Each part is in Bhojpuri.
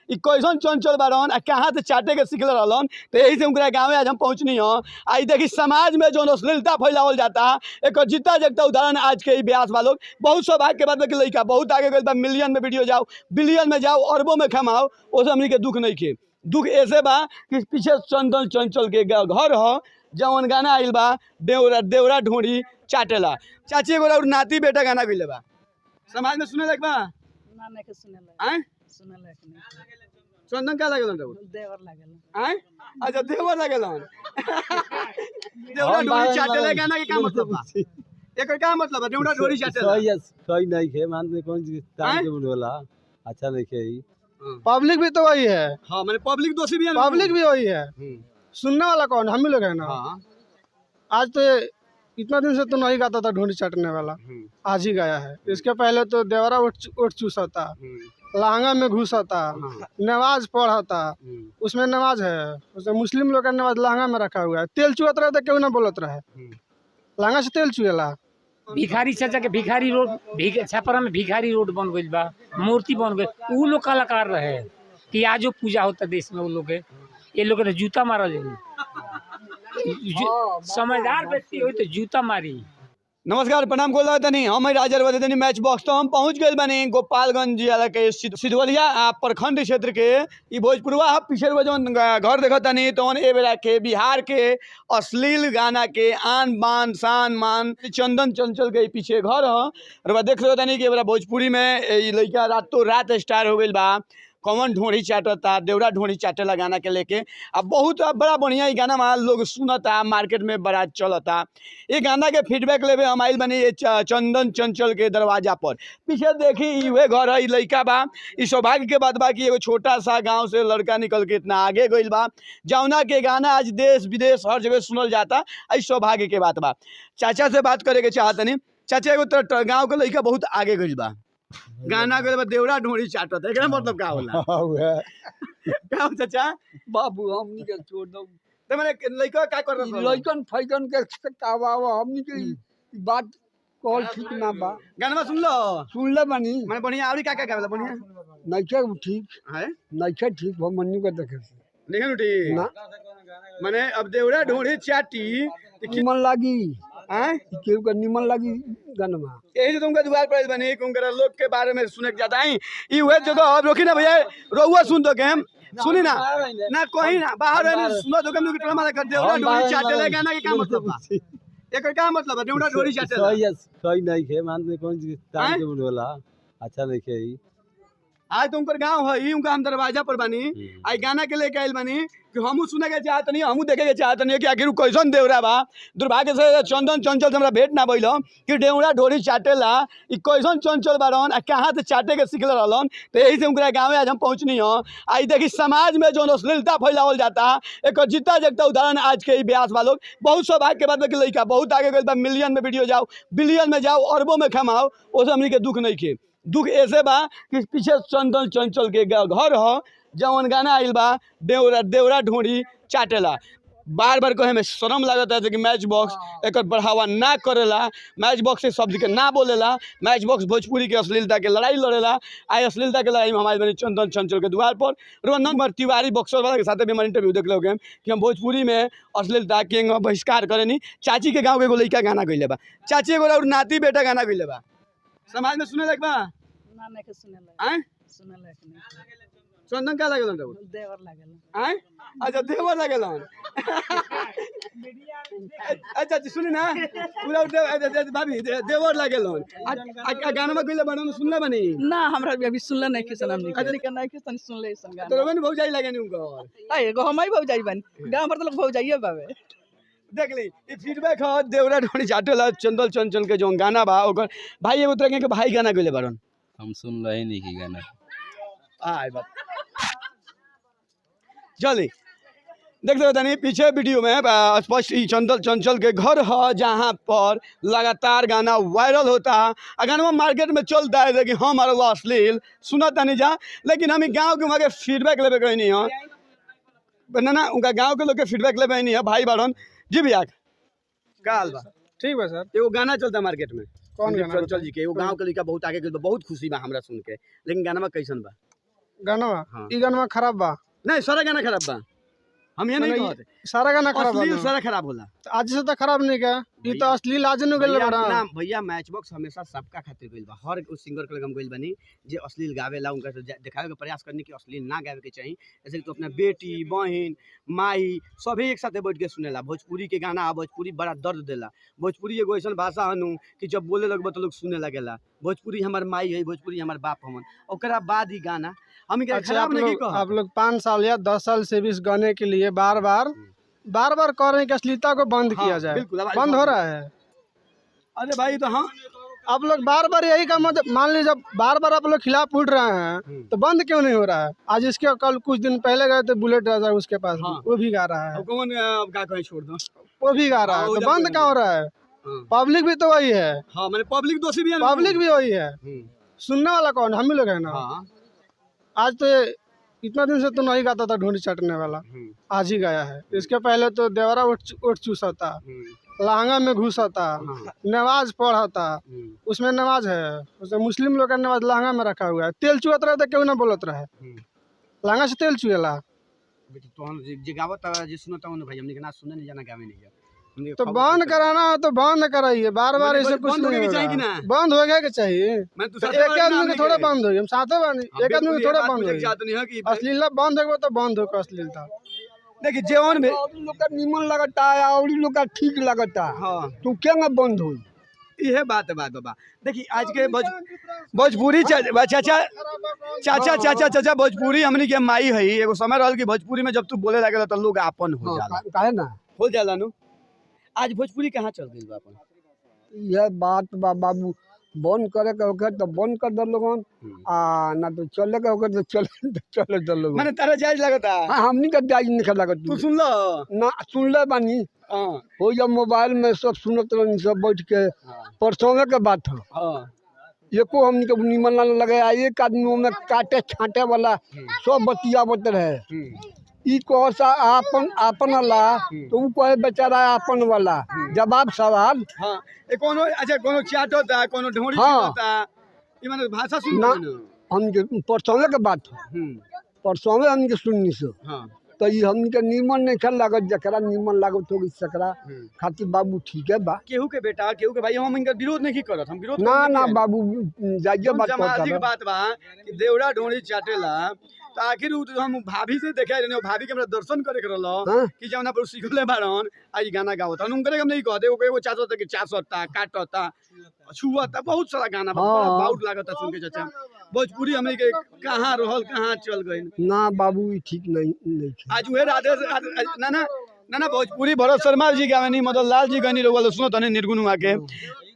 इ कैसन चंचल बारन आ कहाँ से चाटे के सीखल रहलन। तो यही से उनका गाँव आज हम पहुँचनी हो। आई देखी समाज में जो अश्लीलता फैलावल जाता एक जीता जगता उदाहरण आज के ब्यास वालों। बहुत सौभाग्य के बाद में लड़का बहुत आगे गई, मिलियन में वीडियो जाओ, बिलियन में जाओ, अरबों में कमाओ, उसे हमनी के दुख नहीं के। दुख ऐसे बा कि पीछे चंदन चंचल के घर हो जवन गाना आइल बा देवरा देवरा ढोड़ी चाटेला। चाची एगो नाती बेटा गाना गइले बा, समाज में सुने लग बा ना नहीं के सुनेला आय सुनेला के नहीं चंदन का लागल रहो देवर लागल आय अच्छा देवर लागल देवरा ढोड़ी चाटेला गाना के का मतलब बा? एकर का मतलब बा देवरा ढोड़ी चाटेला? सही नहीं है मान में कौन चीज काम के बोला अच्छा नहीं है। ई पब्लिक भी तो वही है। हां माने पब्लिक दोषी भी है, पब्लिक भी वही है। सुनने वाला कौन? हम ही लोग हैं ना। हां आज तो इतना दिन से तो नहीं गाता था ढोंडी चाटने वाला, आज ही गाया है। इसके पहले तो देवरा उठ चूसा था, लहंगा में घुसा था, नमाज पढ़ा था। उसमें नमाज है, उसमें मुस्लिम लोग का नमाज लहंगा में रखा हुआ है। तेल चुहत रहे तो क्यों ना बोलत रहे, लहंगा से तेल चुएला। भिखारी चाचा के भिखारी रोड छपरा में भिखारी रोड बन गई बा, मूर्ति बन गई। वो लोग कलाकार रहे कि आज जो पूजा होता देश में, वो लोग के ये लोग ने जूता मारा जाए। समझदार व्यक्ति हो तो जूता मारी। नमस्कार प्रणाम गोल तनी हम राजा तनी मैच बॉक्स। तो हम पहुंच गए बनी गोपालगंज जिला के सिधवलिया प्रखंड क्षेत्र के ई भोजपुरवा पीछे जो घर देखो तनी तो ए बेरा के बिहार के अश्लील गाना के आन बान शान मान चंदन चंचल के पीछे घर हो। देख सको तनी कि भोजपुरी में लड़का रातों रात स्टार हो गई बा। कौन ढोड़ी चाटता देवरा ढोड़ी चाटेला गाना के लेके अब बहुत बड़ा बढ़िया गाना वहाँ लोग सुनता, मार्केट में बड़ा चलता। ये गाना के फीडबैक लेवे हम आइल बनी ये चंदन चंचल के दरवाजा पर। पीछे देखी ये घर है, लड़का बा। इस सौभाग्य के बात बा कि एगो छोटा सा गांव से लड़का निकल के इतना आगे गइल बा, जौना के गाना आज देश विदेश हर जगह सुनल जाता। इस सौभाग्य के बात बा। चाचा से बात करे के चाहतनी। चाचा एगो गाँव के लड़का बहुत आगे गइल बा, गाना के देवरा ढोड़ी चाटत है, एकरा मतलब का होला? क्या हो चाचा? बाबू हमनी के छोड़ दो। ते माने लइका का कर रहा? लइकन फैकन के कावा हमनी के बात कॉल ठीक ना बा। गाना सुन लो, सुन ले बनी माने बढ़िया आवरी का गावेला बढ़िया नइखे ठीक है, नइखे ठीक वो मन्नू के देखे से नहीं उठी ना। माने अब देवरा ढोड़ी चाटी निमन लागी हैं, केहू के निमन लागी गाना। यही से तुमका दुआर पर बनी कुंकर लोग के बारे में सुने के जाता है। ई हुए जगह अब रोकी ना भैया, रोहुआ सुन दो के सुनी ना ना कहीं ना बाहर रहने सुनो तो कम टोला मारा कर देवरा ढोड़ी चाटेला गाना के का मतलब बा? एकर का मतलब है देवरा ढोड़ी चाटेला? सही नहीं है मान में कौन चीज काम के बोला अच्छा नहीं है। ई आज तो उनकर गाँव है, उनका हम दरवाजा पर बनी आई गाना के लेके आयल बनी कि हमू सुने के चाहत नहीं, हमू देखे के चाहत नहीं कि आखिर कैसन देवरा बा। दुर्भाग्य से चंदन चंचल से हमरा भेंट ना भइल कि देवरा ढोड़ी चाटेला इ कैसन चंचल बारन आ कहाँ से चाटे के सीखल रहलन। तो यही से उनका गाँव आज हम पहुँचनी हो। आई देखी समाज में जो अश्लीलता फैलावल जाता एक जीता जगता उदाहरण आज के ब्यास वालों। बहुत सौभाग्य के बाद में लड़का बहुत आगे गई, मिलियन में वीडियो जाओ, बिलियन में जाओ, अरबों में कमाओ, उसे हमनी के दुख नहीं के। दुख ऐसे बा कि पीछे चंदन चंचल के घर हो जवन गाना आइल बा देवरा देवरा ढोड़ी चाटेला। बार बार कहे में शर्म लागत है कि मैच बॉक्स एक बढ़ावा ना करेला, मैच बॉक्स से शब्द के ना बोलेला। मैच बॉक्स भोजपुरी के अश्लीलता के लड़ाई लड़ेला। आई अश्लीलता के लड़ाई में हमारे बने चंदन चंचल के द्वार पर नंबर तिवारी बक्सर वाला के साथ भी हमारे इंटरव्यू देख लोगे कि हम भोजपुरी में अश्लीलता के बहिष्कार करेनी। चाची के गाँव के एगो लड़का गाना गइले बा, चाची एगो नाती बेटा गाना गइले बा, समाज में सुने लग बा ना नहीं के सुनेला आय सुनेला के नहीं चंदन का लागल देवर लागल आय अच्छा देवर लागल। अच्छा सुनी ना पूरा भाभी देवर लागल गाना में गइले बड़न सुनले बनी ना हमरा अभी सुनले नहीं के सनम नहीं के नहीं के तनी सुनले सन गाना। तो बन भौजाई लागनी उनका आए गो हमई भौजाई बन गांव भर तो लोग भौजाइए बाबे। देख ली ई फीडबैक है देवरा ढोड़ी चाटेला चंदन चंचल के जो गाना बा ओकर भाई एगो तरह के भाई गाना गइले बड़न हम सुन रहे नहीं की गाना आय बाप चली देख सकते नहीं पीछे वीडियो में स्पष्ट चंदन चंचल के घर है जहाँ पर लगातार गाना वायरल होता है। गाना मार्केट में चलता है कि हम हमारा अश्लील सुनता नहीं जा, लेकिन हम गाँव के वहाँ के फीडबैक लेवे कहीं नहीं है ना उनका गाँव के लोग के फीडबैक लेवे नहीं है। भाई बारन जी भैया काल बा ठीक बा सर। एगो गाना चलता मार्केट में कौन गाना? चंचल जी के एगो गाँव के लड़का बहुत आगे गइल बा, बहुत खुशी बा हमरा सुन के, लेकिन गाना में कैसन बा? गाना हाँ। ई गाना खराब बा नहीं सारा गाना खराब बा, हम ये नहीं नहीं, कहते सारा गाना खराब बा अश्लील ना। सारा खराब होला। आज से तो खराब नहीं क्या ई तो अश्लील आज न गेल भैया बड़ा अपना भैया मैच बॉक्स हमेशा सबका खातिर गइल बा, हर उस सिंगर के हम गइल बनी जे अश्लील गावेला उनका से दिखावे के प्रयास करने की अश्लील ना गावे के चाहिए। जैसे कि तो अपना बेटी बहन माई सभी एक साथ बैठ के सुनेला। भोजपुरी के गाना भोजपुरी बड़ा दर्द देला। भोजपुरी एगो ऐसा भाषा हनु कि जब बोले लगबो तो लोग सुने लगेला। भोजपुरी हमार माई है, भोजपुरी हमार बाप हमन, ओकरा बाद ही गाना हम के अच्छा खराब नहीं आप लोग 5 साल या 10 साल से भी इस गाने के लिए बार बार कर रहे हैं कि अश्लीलता को बंद किया जाए, बिल्कुल बंद हो रहा है। अरे भाई तो हाँ आप लोग बार बार यही का मतलब मान लीजिए जब बार बार आप लोग खिलाफ उठ रहे हैं तो बंद क्यों नहीं हो रहा है? आज इसके कल कुछ दिन पहले गए थे बुलेट राजा उसके पास भी, हाँ। वो भी गा रहा है, अब कौन अब का कहीं छोड़ दो। वो भी गा रहा है, तो बंद क्या हो रहा है? पब्लिक भी तो वही है, हाँ मैंने पब्लिक दोषी भी है ना। पब्लिक भी वही है, सुनने वाला कौन? हम ही लोग है ना। हाँ आज तो इतना दिन से तो नहीं गाता था ढूंढी चाटने वाला, आज ही गाया है। इसके पहले तो देवरा उठ चूसा था, लहंगा में घुसा था, नमाज पढ़ा था, उसमें नमाज है, उसमें मुस्लिम लोग का नमाज लहंगा में रखा हुआ है। तेल चुहत रहे तो क्यों ना बोलत रहे, लहंगा से तेल चुएला। बेटी तो हम जे गावत जे सुनता हूं भाई हमने के ना सुने नहीं जाना गावे नहीं जा। तो बंद कराना है तो बंद कराइए, बार बार ऐसे कुछ बंद नहीं होके चाहिए कि होगा। ना? बंद हो गया कि चाहिए? मैं तो तो एक आदमी के थोड़ा बंद हो, हम साथे बानी, एक आदमी के थोड़ा बंद हो। चाहत नहीं है कि अश्लीलता बंद होगा तो बंद होगा अश्लीलता। देखिए जेवन में और लोग का निमन लगता है और लोग का ठीक लगता है, हां तो क्या बंद हो? यह बात है बाबा। देखिए आज के भोजपुरी चाचा भोजपुरी हमनी के माई है। एगो समय रहल कि भोजपुरी में जब तू बोले लगेला तो लोग आपन हो जाला, काहे ना हो जाला नु। आज भोजपुरी कहाँ चल गई बा अपन? यह बात बा बाबू, बंद करे के होकर तो बंद कर दो लोगन, आ ना तो चले के होकर तो चले दो लोगन। माने तारा जायज लगता। हाँ हमनी का जायज नहीं लगत। तू सुन लो ना सुन ले बानी, हां हो जब मोबाइल में सब सुनत रहनी सब बैठ के, परसों के बात है। हां एको हमनी के निमन ना लगे, एक आदमी में काटे छाटे वाला सब बतियावत रहे। ई कहसा आपन वाला तो ऊ कहे बेचारा आपन वाला जवाब सवाल। हां ए कोनो अच्छा कोनो चाट होता कोनो ढोरी हाँ। होता ई माने भाषा सुन ना ना। हम परसों के बात है, परसों हम के सुननी से हां तो ये हमनी के निमन नहीं खेल लागत, जकरा निमन लागत होगी सकरा खातिर बाबू ठीक है बा। केहू के बेटा केहू के भाई हम इनका विरोध नहीं करत, हम विरोध ना करत ना नहीं है। बाबू जाइए बात सामाजिक करता बात बा कि देवड़ा ढोरी चाटेला तो आखिर उ हम भाभी से देखे रहे, भाभी के हमरा दर्शन करे के रहलो हाँ? कि जौना पर सिखले बारन आई गाना गावत हम करे हम नहीं कहते एगो चाचो तक चासता काटता छुअता बहुत सारा गाना बा, हाँ। बड़ा बाउट लागत सुन के चाचा। भोजपुरी हमनी के कहाँ रहल कहाँ चल गई। ना बाबू ये ठीक नहीं आज उहे ना ना ना ना भोजपुरी भरत शर्मा जी गावनी, मदन लाल जी गानी लोग सुनो तने निर्गुण हुआ के,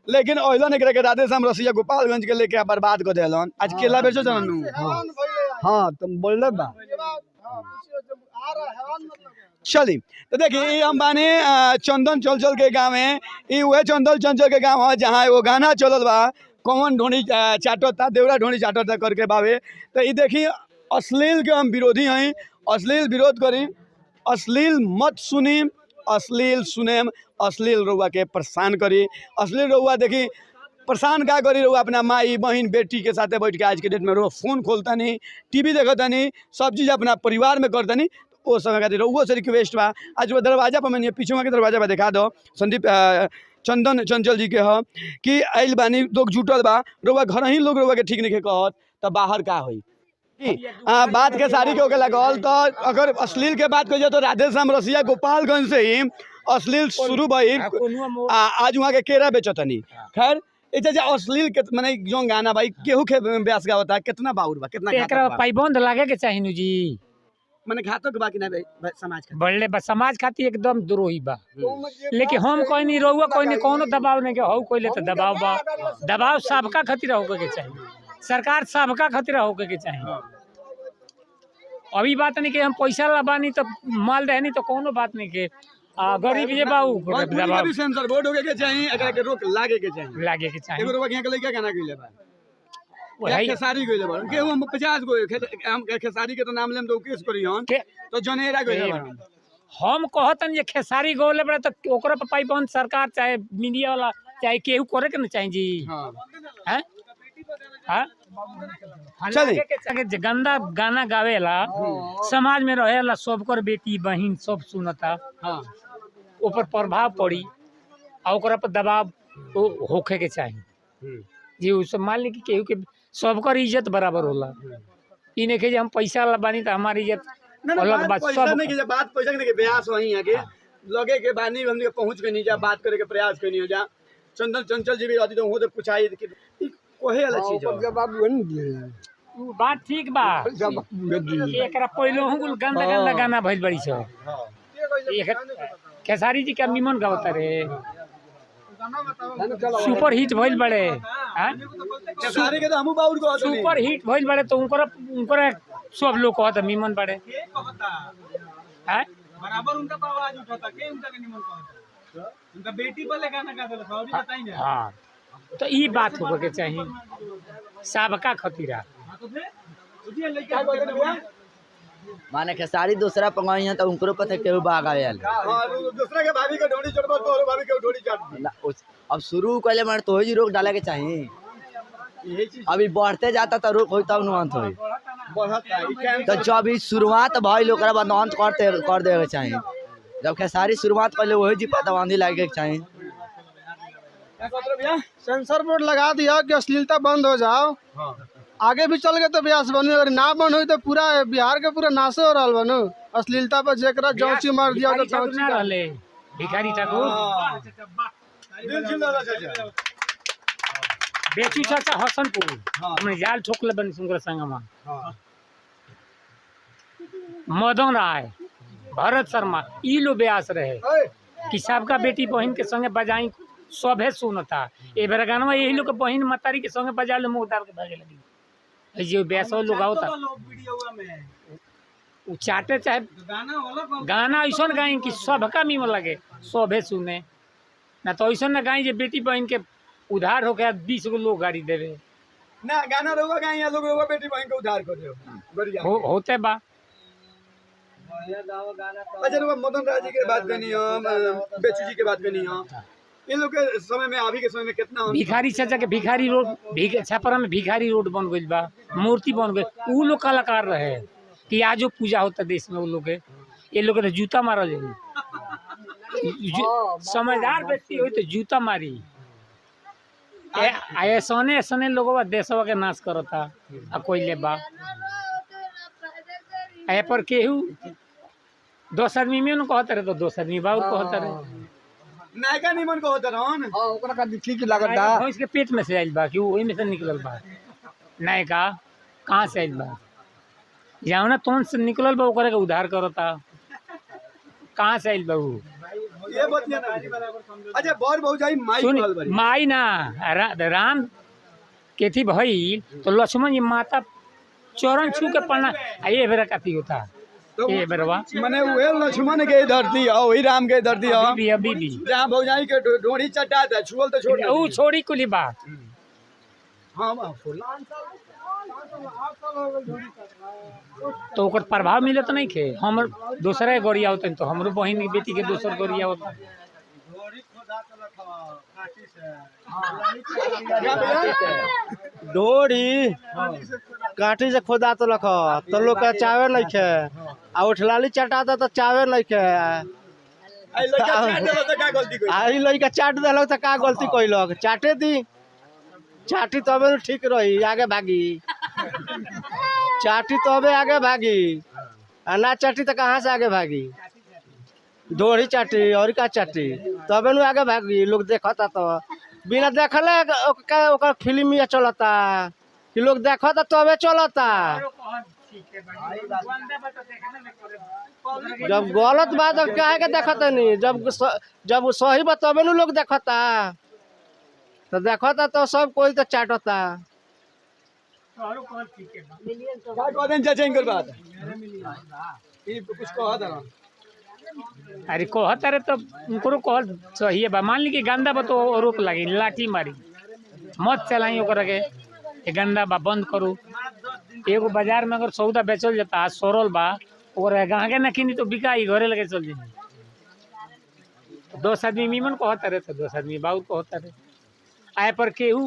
लेकिन ओइला ने करे के राधे श्याम रसिया गोपालगंज के लेके बर्बाद कर देलन। आज केला बेचो जानू। हाँ तुम बोल रहे बा। चली तो देखिए ये हम बानी चंदन चंचल के गाँव में, ये वह चंदन चंचल के गाँव है जहाँ वो गाना चलल बा कौन ढोनी चाटता देवरा ढोनी चाटता करके बावे। तो ये देखिए अश्लील के हम विरोधी हैं, अश्लील विरोध करी, अश्लील मत सुनी, अश्लील सुने, अश्लील रउआ के परेशान करी, अश्लील रउआ देखी परेशान का करी। रउआ अपना माई बहन बेटी के साथ बैठ के आज के डेट में रोज फोन खोलता नहीं, टीवी देखता नहीं, सब चीज़ अपना परिवार में करता नहीं। वो समय खातिर रउआ से रिक्वेस्ट बा आज वो दरवाजा पर मैंने पीछे के दरवाजा पर दिखा दो संदीप चंदन चंचल जी के ह कि आइल बानी लोग जुटल बा, रउआ घर ही लोग रउआ के ठीक नहीं कहत तो बाहर का होई। बात के सारी के लगल तो अगर अश्लील के बात करिए तो राधे श्याम रसिया गोपालगंज से ही अश्लील शुरू भई। आज वहाँ के केरा बेचतनी खैर इतना अश्लील के माने जो गाना भाई केहू के ब्यास गावता कितना बाउर बा कितना एकरा पाइबंद लागे के चाहिए नु जी, माने घातक बा कि ना भाई समाज का बढ़ले बा समाज खातिर एकदम द्रोही बा। लेकिन हम कोई नहीं रहुआ कोई नहीं कोनो दबाव नहीं के हो कोई ले तो दबाव बा, दबाव सबका खातिर होके के चाहिए, सरकार सबका खातिर होके के चाहिए। अभी बात नहीं कि हम पैसा लबानी तो माल देनी तो कोनो बात नहीं के गरीब जे बाऊ दबाव भी सेंसर बोर्ड होके के चाहिए, एकरा के रोक लागे के चाहिए, लागे के चाहिए। एगो रोवा के लइका गाना गइले बा वही खेसारी गइले बा के हम 50 गो हम खेसारी के तो नाम लेम तो केस करी हन तो जनेरा गइले बा। हम कहतन जे खेसारी गोले बड़े तो ओकरा पे पाइबंद सरकार चाहे मीडिया वाला चाहे केहू करे के ना चाहिए जी। हां हैं हाँ चली। लगे के संगे जे गंदा गाना गावेला समाज में रहेला सबकर बेटी बहिन सब सुनता हाँ ऊपर प्रभाव पड़ी और ओकरा पर दबाव होखे के चाहिए जी उ सब मान ली कि केहू के सबकर इज्जत बराबर होला ई नहीं कि जे हम पैसा वाला बानी तो हमारी इज्जत ना ना अलग बात पैसा सब नहीं की बात पैसा नहीं के ब्यास वही है कि लगे के बानी हमने के पहुंच के नहीं जा बात करे के प्रयास के नहीं हो जा चंदन चंचल जी भी रहती तो वो तो पूछाई कि ई कोहे वाला चीज है जवाब वही नहीं दिए उ बात ठीक बा एकरा पहले हुल गंदा गंदा गाना भइल बड़ी छ खेसारी जी का निमन गावता रे सुपर हिट भइल बड़े हां सारे के तो हमू बाउर को सुपर हिट भइल बड़े तो उनकर सब लोग कहत निमन बड़े हैं बराबर उनका आवाज उठाता के उनका निमन कहता उनका बेटी बोले गाना गा देला सॉरी बताई ना हाँ तो ई बात होके के चाहिए सबका खतीरा माने खेसारी दूसरा पंगाई है तो उनको पता केहू बाग आवेल दूसरा के भाभी के ढोड़ी चढ़बो तो भाभी के ढोड़ी चढ़ अब शुरू कइले माने तो ही रोक डाले के चाहिए यही चीज अभी बढ़ते जाता तो रोक होई तब अंत होई बढ़त है तो जब ई शुरुआत भइल ओकरा बाद अंत कर देवे के चाहिए जब खेसारी शुरुआत कइले वही जी पता बांधी लागे के चाहिए क्या कहत भैया सेंसर बोर्ड लगा दिया कि अश्लीलता बंद हो जाओ आगे भी चल गए तो ब्यास बनो अगर ना बन हुई तो पूरा बिहार के पूरा नाशे हो रहा बनो अश्लीलता पर जेकरा जौची मार दिया तो भिखारी ठाकुर ना रहले भिखारी ठाकुर दिल छिला चाचा बेचू चाचा हसनपुर हमने जाल ठोकले बनी सुंगर संगमा मदन राय भरत शर्मा ई लो ब्यास रहे कि सबका बेटी बहन के संगे बजाई सभे सुनता ए बेर गाना यही लोग के बहन मतारी के संगे बजा ले मुंह उतार के भागे लगी ए जे ब्यास लोग आवता उ चाटे चाहे गाना ऐसा गाई कि सबका मीम लगे सभे सुने ना तो ऐसा ना गाई जे बेटी बहन के उधार होके 20 गो लोग गाड़ी देवे ना गाना रोवा गाई लोग रोवा बेटी बहन को उधार कर दो बढ़िया होते बा अच्छा रोवा मदन राय जी के बात करनी है बेचू जी के बात करनी है इन लोग के समय में अभी के समय में कितना भिखारी चाचा के भिखारी रोड छपरा में भिखारी रोड बन गई बा मूर्ति बन गई उ लोग कलाकार रहे कि आजो पूजा होता देश में उ लोग के ये लोग के जूता मारल जाई समझदार व्यक्ति हो तो जूता मारी ऐसने ऐसने लोगों देशवा के नाश करता आ कोई ले बा ए पर केहू 2 आदमी में कहते रहे तो 2 आदमी बाबू कहते रहे नायका निमन को होता रहन हां ओकरा का ठीक लागता भैंस के पेट में से आइल बा कि वही में से निकलल बा नायका कहाँ से आइल बा जाओ ना तोन से निकलल बा ओकरे के उधार करता कहाँ से आइल बा उ ये बतिया ना अच्छा बर बहुजाई माई सुन कहल बड़ी माई ना राम के थी भई तो लक्ष्मण जी माता चरण छू के पड़ना ये बेरा कथी होता ये बेरवा माने उहे लक्ष्मण के धरती है वही राम के धरती है अभी भी जहाँ भौजाई के ढोड़ी चटाता है छुअल तो छोड़ उ छोड़ी कुली बात हाँ तो ओकर प्रभाव मिलत नहीं खे हम दूसरा गोरिया होते तो हमरो बहन की बेटी के दूसर गोरिया होता डोरी काठी से खोदा तो लख तो लोग के चावे नहीं खे आ उठलाली चटाता तो चावे नहीं खे आई लड़का चाट दिलक तो का गलती कैलक चाटे दी चाटी तबे ठीक रही आगे भागी चाटी तबे आगे भागी आ ना चाटी तो कहाँ से आगे भागी डोरी चाटी और का चाटी तबे नु आगे भागी लोग देखता तो बिना देखले ओकर फिल्म ये चलता कि लोग देखता तबे चलता जब गलत बात काहे के देखता नहीं जब सही बात तबे नु लोग देखता तो देखता तो सब कोई तो चाटता अरे कहता रे तो उनको कहल सही है बा मान ली कि गंदा बा तो रोक लगी लाठी मारी मत चलाई ओकरा के ये गंदा बा बंद करू एगो बाजार में अगर सौदा बेचल जाता सरल बा ओकरा गाँगे ना किनी तो बिकाई घरे लगे चल जाई 2 आदमी मीमन कहता रे तो 2 आदमी बाउर कहता रे आए पर केहू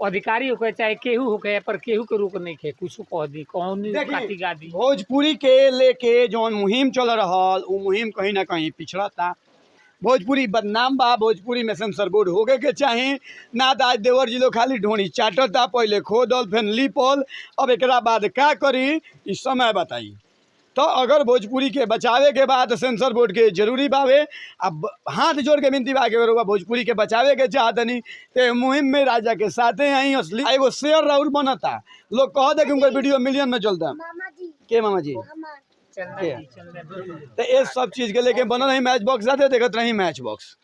अधिकारी होके चाहे केहू होके, पर केहू के रोक नहीं खे, कुछ कह दी कौन काटी गादी। भोजपुरी के लेके जौन मुहिम चल रहल उ मुहिम कहीं ना कहीं पिछड़ता। भोजपुरी बदनाम बा, भोजपुरी में सेंसर बोर्ड होके के चाही ना। तो आज देवर जी लोग खाली ढोनी चाटता, पहले खोदल फिर लिपल, अब एकरा बाद का करी इस समय बताई। तो अगर भोजपुरी के बचावे के बाद सेंसर बोर्ड के जरूरी बावे। अब हाथ जोड़ के विनती बा के अगर भोजपुरी के बचावे के चाहतनी तो मुहिम में राजा के साथे आई असली एगो शेयर राउर बनता। लोग कह दे कि उनका वीडियो मिलियन में चलता। के मामा जी तो ये सब चीज के लेके बनल रही मैच बॉक्स, देखते रही मैच बॉक्स।